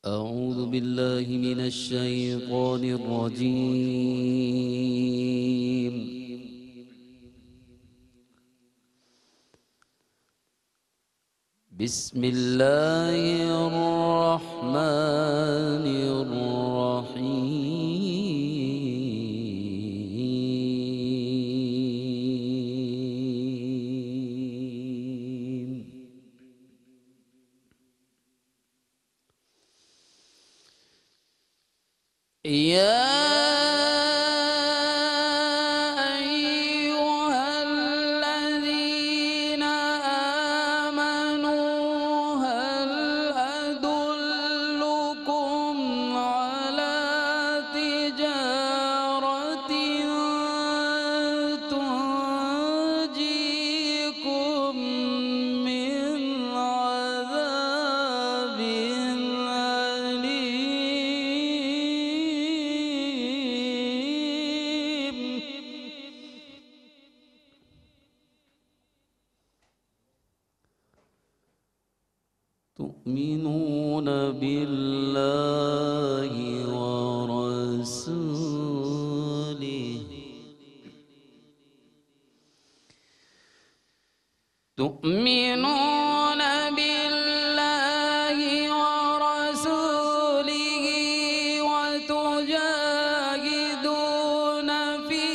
أعوذ بالله من الشيطان الرجيم. بسم الله الرحمن الرحيم. يا أيها الذين آمنوا هل أدلكم على تجارة تنجيكم من عذاب أليم. تؤمنون بالله ورسوله تؤمنون بالله ورسوله وتجاهدون في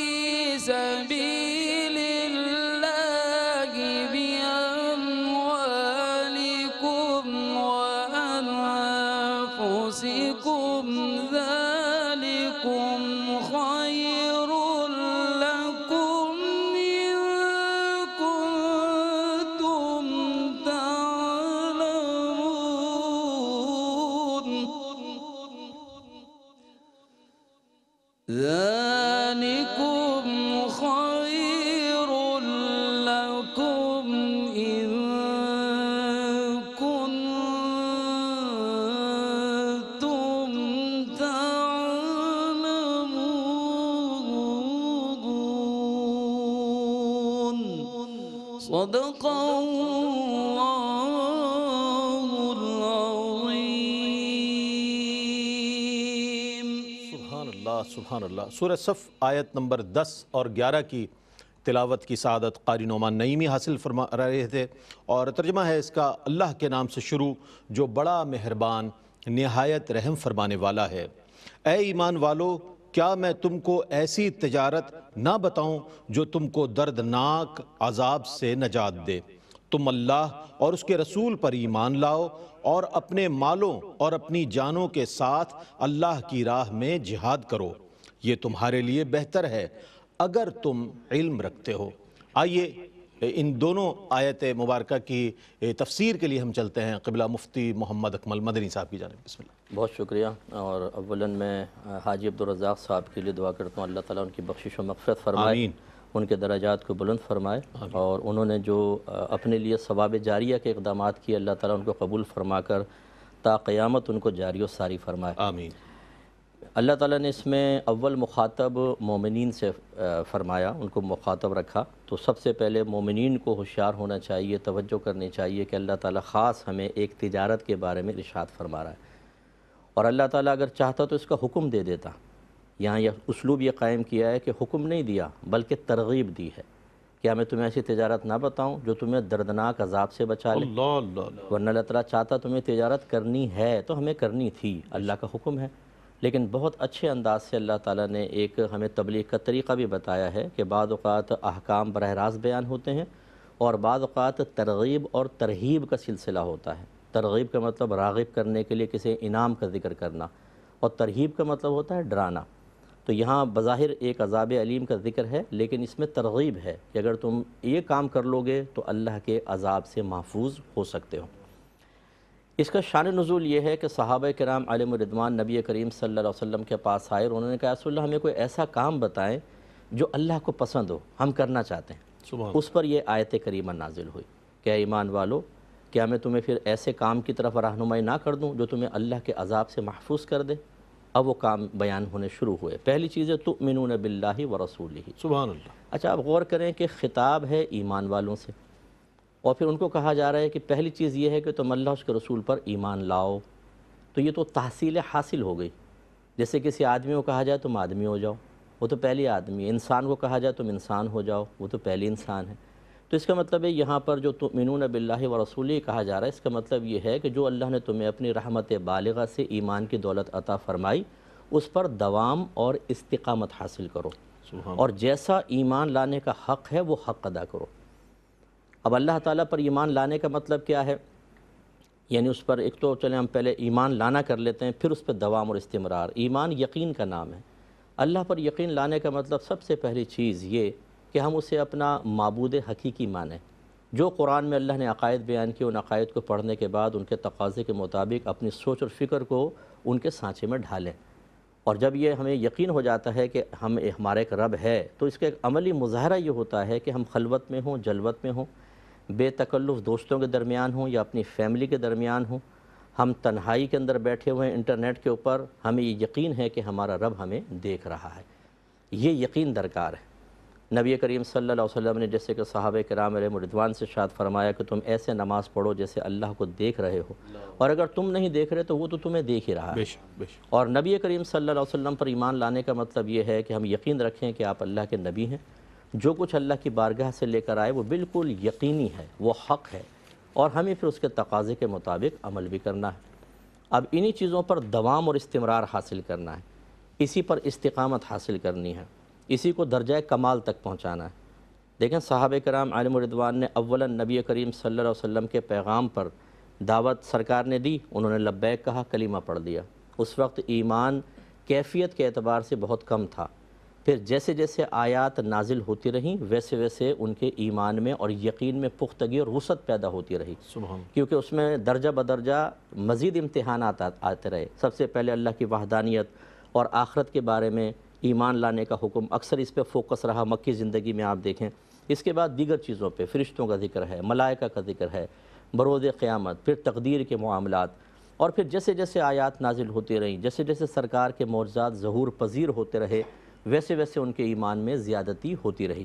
سبيل الله بأموالكم وأنفسكم ذلكم خير لكم إن كنتم تعلمون. ذلكم خير لكم إن كنتم تعلمون. صدق الله العظيم. سبحان اللہ سبحان اللہ۔ سورہ صف آیت نمبر 10 اور 11 کی تلاوت کی سعادت قاری نعمان نعیمی حاصل فرما رہے تھے، اور ترجمہ ہے اس کا: اللہ کے نام سے شروع جو بڑا مہربان نہایت رحم فرمانے والا ہے۔ اے ایمان والو، کیا میں تم کو ایسی تجارت نہ بتاؤں جو تم کو دردناک عذاب سے نجات دے؟ تم اللہ اور اس کے رسول پر ایمان لاؤ اور اپنے مالوں اور اپنی جانوں کے ساتھ اللہ کی راہ میں جہاد کرو، یہ تمہارے لیے بہتر ہے اگر تم علم رکھتے ہو۔ آئیے ان دونوں آیت مبارکہ کی تفسیر کے لیے ہم چلتے ہیں قبلہ مفتی محمد اکمل مدنی صاحب کی جانب۔ بسم اللہ۔ بہت شکریہ، اور اولاً میں حاجی عبدالرزاق صاحب کے لیے دعا کرتا ہوں اللہ تعالیٰ ان کی بخشش و مغفرت فرمائے، آمین۔ ان کے درجات کو بلند فرمائے، اور انہوں نے جو اپنے لیے ثواب جاریہ کے اقدامات کیے اللہ تعالیٰ ان کو قبول فرما کر تا قیامت ان کو جاری و ساری فرمائے۔ آمین۔ اللہ تعالیٰ نے اس میں اول مخاطب مومنین سے فرمایا، ان کو مخاطب رکھا، تو سب سے پہلے مومنین کو ہوشیار ہونا چاہیے، توجہ کرنی چاہیے کہ اللہ تعالیٰ خاص ہمیں ایک تجارت کے بارے میں ارشاد فرما رہا ہے، اور اللہ تعالیٰ اگر چاہتا تو اس کا حکم دے دیتا۔ یہاں یہ اسلوب یہ قائم کیا ہے کہ حکم نہیں دیا بلکہ ترغیب دی ہے، کیا میں تمہیں ایسی تجارت نہ بتاؤں جو تمہیں دردناک عذاب سے بچا لے؟ اللہ اللہ اللہ۔ ورنہ اللہ تعالیٰ چاہتا تمہیں تجارت کرنی ہے تو ہمیں کرنی تھی، اللہ کا حکم ہے، لیکن بہت اچھے انداز سے اللہ تعالیٰ نے ایک ہمیں تبلیغ کا طریقہ بھی بتایا ہے کہ بعض اوقات احکام براہ راست بیان ہوتے ہیں، اور بعض اوقات ترغیب اور ترہیب کا سلسلہ ہوتا ہے۔ ترغیب کا مطلب راغب کرنے کے لیے کسی انعام کا ذکر کرنا، اور ترہیب کا مطلب ہوتا ہے ڈرانا۔ تو یہاں بظاہر ایک عذاب علیم کا ذکر ہے، لیکن اس میں ترغیب ہے کہ اگر تم یہ کام کر لو گے تو اللہ کے عذاب سے محفوظ ہو سکتے ہو۔ اس کا شان نزول یہ ہے کہ صحابہ کرام علیہم الرضوان نبی کریم صلی اللہ علیہ وسلم کے پاس آئے، اور انہوں نے کہا رسول اللہ ہمیں کوئی ایسا کام بتائیں جو اللہ کو پسند ہو، ہم کرنا چاہتے ہیں۔ اس پر یہ آیت کریمہ نازل ہوئی کہ اے ایمان والو، کیا میں تمہیں پھر ایسے کام کی طرف رہنمائی نہ کر دوں جو تمہیں اللہ کے عذاب سے محفوظ کر دے؟ اب وہ کام بیان ہونے شروع ہوئے۔ پہلی چیز ہے تؤمنون باللہ ورسولہ۔ سبحان اللہ۔ اچھا، آپ غور کریں کہ خطاب ہے ایمان والوں سے، اور پھر ان کو کہا جا رہا ہے کہ پہلی چیز یہ ہے کہ تم اللہ اس کے رسول پر ایمان لاؤ۔ تو یہ تو تحصیل حاصل ہو گئی. جیسے کسی آدمی کو کہا جائے تم آدمی ہو جاؤ، وہ تو پہلی آدمی ہے. انسان کو کہا جائے تم انسان ہو جاؤ، وہ تو پہلی انسان ہے. تو اس کا مطلب ہے یہاں پر جو تؤمنون باللہ و رسولہ کہا جا رہا ہے، اس کا مطلب یہ ہے کہ جو اللہ نے تمہیں اپنی رحمت بالغہ سے ایمان کی دولت عطا فرمائی، اس پر دوام اور استقامت حاصل کرو، اور جیسا ایمان لانے کا حق ہے وہ حق ادا کرو. اب اللہ تعالیٰ پر ایمان لانے کا مطلب کیا ہے؟ یعنی اس پر ایک تو چلیں ہم پہلے ایمان لانا کر لیتے ہیں، پھر اس پہ دوام اور استمرار. ایمان یقین کا نام ہے. اللہ پر یقین لانے کا مطلب سب سے پہلی چیز یہ کہ ہم اسے اپنا معبود حقیقی مانیں. جو قرآن میں اللہ نے عقائد بیان کیے، ان عقائد کو پڑھنے کے بعد ان کے تقاضے کے مطابق اپنی سوچ اور فکر کو ان کے سانچے میں ڈھالیں. اور جب یہ ہمیں یقین ہو جاتا ہے کہ ہمارا ایک رب ہے، تو اس کا ایک عملی مظاہرہ یہ ہوتا ہے کہ ہم خلوت میں ہوں، جلوت میں ہوں، بے تکلف دوستوں کے درمیان ہوں یا اپنی فیملی کے درمیان ہوں، ہم تنہائی کے اندر بیٹھے ہوئے ہیں انٹرنیٹ کے اوپر، ہمیں یہ یقین ہے کہ ہمارا رب ہمیں دیکھ رہا ہے. یہ یقین درکار ہے. نبی کریم صلی اللہ علیہ وسلم نے جیسے کہ صحابہ کرام علیہم رضوان سے ارشاد فرمایا کہ تم ایسے نماز پڑھو جیسے اللہ کو دیکھ رہے ہو، اور اگر تم نہیں دیکھ رہے تو وہ تو تمہیں دیکھ ہی رہا ہے. اور نبی کریم صلی اللہ علیہ وسلم پر ایمان لانے کا مطلب یہ ہے کہ ہم یقین رکھیں کہ آپ اللہ کے نبی ہیں. جو کچھ اللہ کی بارگاہ سے لے کر آئے وہ بالکل یقینی ہے، وہ حق ہے، اور ہمیں پھر اس کے تقاضے کے مطابق عمل بھی کرنا ہے. اب انہی چیزوں پر دوام اور استمرار حاصل کرنا ہے، اسی پر استقامت حاصل کرنی ہے، اسی کو درجہ کمال تک پہنچانا ہے. دیکھیں صحابہ کرام علیہم رضوان نے اولا نبی کریم صلی اللہ علیہ وسلم کے پیغام پر دعوت سرکار نے دی، انہوں نے لبیک کہا، کلمہ پڑھ دیا. اس وقت ایمان کیفیت کے اعتبار سے بہت کم تھا. پھر جیسے جیسے آیات نازل ہوتی رہیں ویسے ویسے ان کے ایمان میں اور یقین میں پختگی اور وسعت پیدا ہوتی رہی، کیونکہ اس میں درجہ بدرجہ مزید امتحانات آتے رہے. سب سے پہلے اللہ کی وحدانیت اور آخرت کے بارے میں ایمان لانے کا حکم، اکثر اس پہ فوکس رہا مکی زندگی میں آپ دیکھیں. اس کے بعد دیگر چیزوں پہ فرشتوں کا ذکر ہے، ملائکہ کا ذکر ہے، بروز قیامت، پھر تقدیر کے معاملات. اور پھر جیسے جیسے آیات نازل ہوتی رہیں، جیسے جیسے سرکار کے معجزات ظہور پذیر ہوتے رہے، ویسے ویسے ان کے ایمان میں زیادتی ہوتی رہی.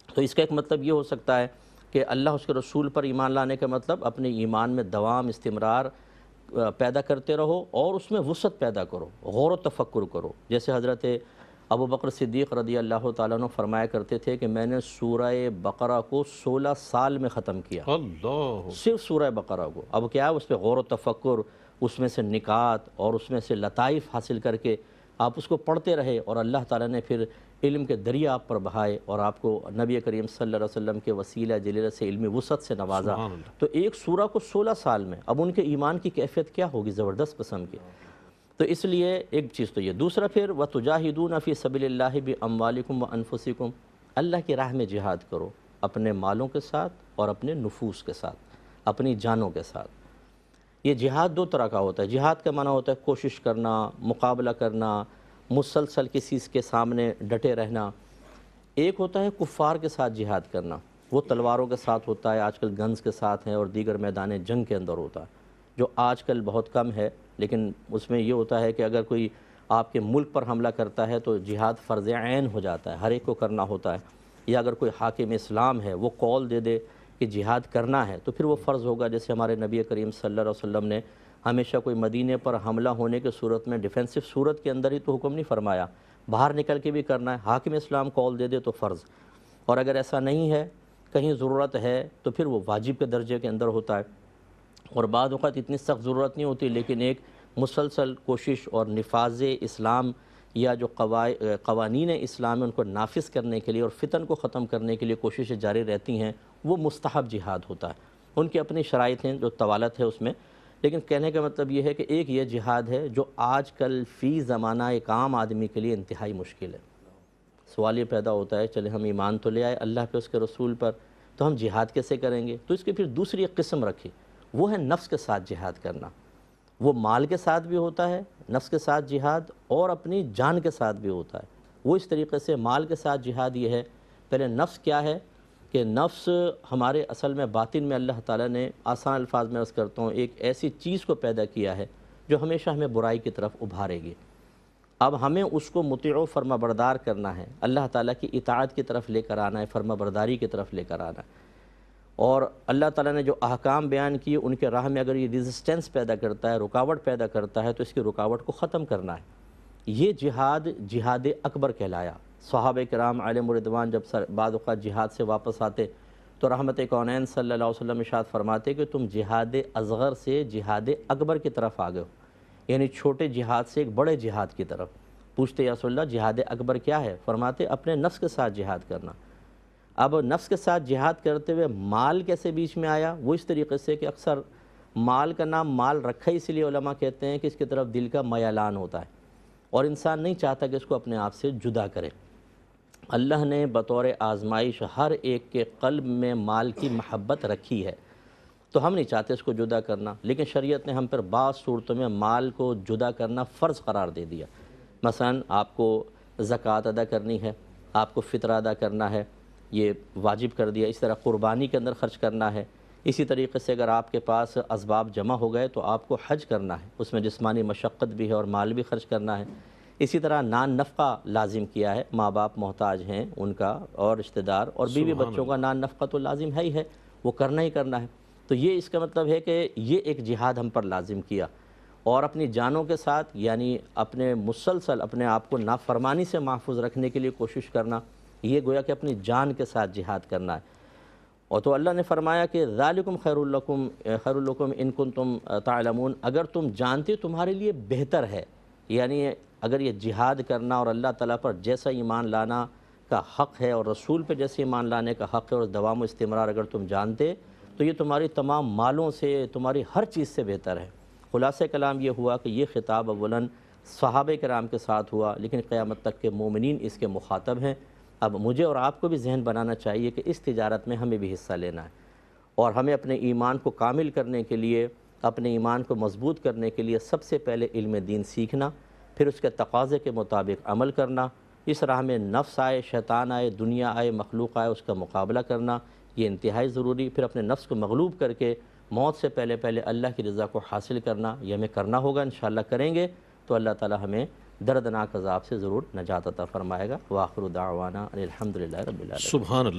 تو اس کا ایک مطلب یہ ہو سکتا ہے کہ اللہ اس کے رسول پر ایمان لانے کا مطلب اپنے ایمان میں دوام استمرار پیدا کرتے رہو اور اس میں وسعت پیدا کرو، غور و تفکر کرو. جیسے حضرت ابو بکر صدیق رضی اللہ تعالیٰ عنہ فرمایا کرتے تھے کہ میں نے سورہ بقرہ کو 16 سال میں ختم کیا، صرف سورہ بقرہ کو. اب کیا ہے، اس پہ غور و تفکر، اس میں سے نکات اور اس میں سے لطائف حاصل کر کے آپ اس کو پڑھتے رہے، اور اللہ تعالیٰ نے پھر علم کے دریا آپ پر بہائے اور آپ کو نبی کریم صلی اللہ علیہ وسلم کے وسیلہ جلیلہ سے علمی وسعت سے نوازا. تو ایک سورہ کو 16 سال میں، اب ان کے ایمان کی کیفیت کیا ہوگی، زبردست قسم کی. تو اس لیے ایک چیز تو یہ. دوسرا پھر وَتُجَاهِدُونَ فِي سَبِيلِ اللَّهِ بِأَمْوَالِكُمْ وَأَنفُسِكُمْ، اللہ کی راہ میں جہاد کرو اپنے مالوں کے ساتھ اور اپنے نفوس کے ساتھ، اپنی جانوں کے ساتھ. یہ جہاد دو طرح کا ہوتا ہے. جہاد کا معنی ہوتا ہے کوشش کرنا، مقابلہ کرنا، مسلسل کسی کے سامنے ڈٹے رہنا. ایک ہوتا ہے کفار کے ساتھ جہاد کرنا، وہ تلواروں کے ساتھ ہوتا ہے، آج کل گنز کے ساتھ ہیں اور دیگر میدان جنگ کے اندر ہوتا ہے، جو آج کل بہت کم ہے. لیکن اس میں یہ ہوتا ہے کہ اگر کوئی آپ کے ملک پر حملہ کرتا ہے تو جہاد فرض عین ہو جاتا ہے، ہر ایک کو کرنا ہوتا ہے. یا اگر کوئی حاکم اسلام ہے وہ کال دے دے کہ جہاد کرنا ہے تو پھر وہ فرض ہوگا. جیسے ہمارے نبی کریم صلی اللہ علیہ وسلم نے ہمیشہ کوئی مدینے پر حملہ ہونے کے صورت میں ڈیفینسو صورت کے اندر ہی تو حکم نہیں فرمایا، باہر نکل کے بھی کرنا ہے. حاکم اسلام کال دے دے تو فرض، اور اگر ایسا نہیں ہے، کہیں ضرورت ہے تو پھر وہ واجب کے درجے کے اندر ہوتا ہے. اور بعض اوقات اتنی سخت ضرورت نہیں ہوتی، لیکن ایک مسلسل کوشش اور نفاذ اسلام یا جو قوانین اسلام ہیں ان کو نافذ کرنے کے لیے اور فتن کو ختم کرنے کے لیے کوششیں جاری رہتی ہیں، وہ مستحب جہاد ہوتا ہے. ان کی اپنی شرائط ہیں جو طوالت ہے اس میں. لیکن کہنے کا مطلب یہ ہے کہ ایک یہ جہاد ہے جو آج کل فی زمانہ ایک عام آدمی کے لیے انتہائی مشکل ہے. سوال یہ پیدا ہوتا ہے چلے ہم ایمان تو لے آئے اللہ پہ، اس کے رسول پر، تو ہم جہاد کیسے کریں گے؟ تو اس کی پھر دوسری ایک قسم رکھی، وہ ہے نفس کے ساتھ جہاد کرنا. وہ مال کے ساتھ بھی ہوتا ہے نفس کے ساتھ جہاد، اور اپنی جان کے ساتھ بھی ہوتا ہے. وہ اس طریقے سے مال کے ساتھ جہاد یہ ہے، پہلے نفس کیا ہے کہ نفس ہمارے اصل میں باطن میں اللہ تعالیٰ نے آسان الفاظ میں عرض کرتا ہوں ایک ایسی چیز کو پیدا کیا ہے جو ہمیشہ ہمیں برائی کی طرف ابھارے گی. اب ہمیں اس کو مطیع و فرما بردار کرنا ہے، اللہ تعالیٰ کی اطاعت کی طرف لے کر آنا ہے، فرما برداری کی طرف لے کر آنا ہے. اور اللہ تعالیٰ نے جو احکام بیان کیے ان کے راہ میں اگر یہ ریزسٹنس پیدا کرتا ہے، رکاوٹ پیدا کرتا ہے، تو اس کی رکاوٹ کو ختم کرنا ہے۔ یہ جہاد جہاد اکبر کہلایا۔ صحابہ کرام علیہم رضوان جب بعض اوقات جہاد سے واپس آتے تو رحمت کونین صلی اللہ علیہ وسلم ارشاد فرماتے کہ تم جہاد اصغر سے جہاد اکبر کی طرف آ گئے ہو، یعنی چھوٹے جہاد سے ایک بڑے جہاد کی طرف۔ پوچھتے یا رسول اللہ جہاد اکبر کیا ہے؟ فرماتے اپنے نفس کے ساتھ جہاد کرنا۔ اب نفس کے ساتھ جہاد کرتے ہوئے مال کیسے بیچ میں آیا؟ وہ اس طریقے سے کہ اکثر مال کا نام مال رکھا ہی اس لیے علماء کہتے ہیں کہ اس کی طرف دل کا میلان ہوتا ہے اور انسان نہیں چاہتا کہ اس کو اپنے آپ سے جدا کرے۔ اللہ نے بطور آزمائش ہر ایک کے قلب میں مال کی محبت رکھی ہے، تو ہم نہیں چاہتے اس کو جدا کرنا، لیکن شریعت نے ہم پر بعض صورتوں میں مال کو جدا کرنا فرض قرار دے دیا۔ مثلا آپ کو زکوٰۃ ادا کرنی ہے، آپ کو فطرہ ادا کرنا ہے، یہ واجب کر دیا۔ اس طرح قربانی کے اندر خرچ کرنا ہے۔ اسی طریقے سے اگر آپ کے پاس اسباب جمع ہو گئے تو آپ کو حج کرنا ہے، اس میں جسمانی مشقت بھی ہے اور مال بھی خرچ کرنا ہے۔ اسی طرح نان نفقہ لازم کیا ہے، ماں باپ محتاج ہیں ان کا اور رشتہ دار اور بیوی بچوں کا نان نفقہ تو لازم ہے ہی ہے، وہ کرنا ہی کرنا ہے۔ تو یہ اس کا مطلب ہے کہ یہ ایک جہاد ہم پر لازم کیا، اور اپنی جانوں کے ساتھ یعنی اپنے مسلسل اپنے آپ کو نافرمانی سے محفوظ رکھنے کے لیے کوشش کرنا، یہ گویا کہ اپنی جان کے ساتھ جہاد کرنا ہے۔ اور تو اللہ نے فرمایا کہ ذالکم خیر لکم ان کنتم تعلمون، اگر تم جانتے تمہارے لیے بہتر ہے، یعنی اگر یہ جہاد کرنا اور اللہ تعالیٰ پر جیسا ایمان لانا کا حق ہے اور رسول پہ جیسے ایمان لانے کا حق ہے اور دوام و استمرار اگر تم جانتے تو یہ تمہاری تمام مالوں سے، تمہاری ہر چیز سے بہتر ہے۔ خلاصہ کلام یہ ہوا کہ یہ خطاب اولاً صحابہ کرام کے ساتھ ہوا، لیکن قیامت تک کے مومنین اس کے مخاطب ہیں۔ اب مجھے اور آپ کو بھی ذہن بنانا چاہیے کہ اس تجارت میں ہمیں بھی حصہ لینا ہے، اور ہمیں اپنے ایمان کو کامل کرنے کے لیے، اپنے ایمان کو مضبوط کرنے کے لیے سب سے پہلے علم دین سیکھنا، پھر اس کے تقاضے کے مطابق عمل کرنا، اس راہ میں نفس آئے، شیطان آئے، دنیا آئے، مخلوق آئے، اس کا مقابلہ کرنا، یہ انتہائی ضروری۔ پھر اپنے نفس کو مغلوب کر کے موت سے پہلے اللہ کی رضا کو حاصل کرنا، یہ ہمیں کرنا ہوگا، انشاءاللہ کریں گے تو اللہ تعالی ہمیں دردناک عذاب سے ضرور نجات عطا فرمائے گا۔ وآخر دعوانا ان الحمدللہ رب العالمین۔ سبحان اللہ۔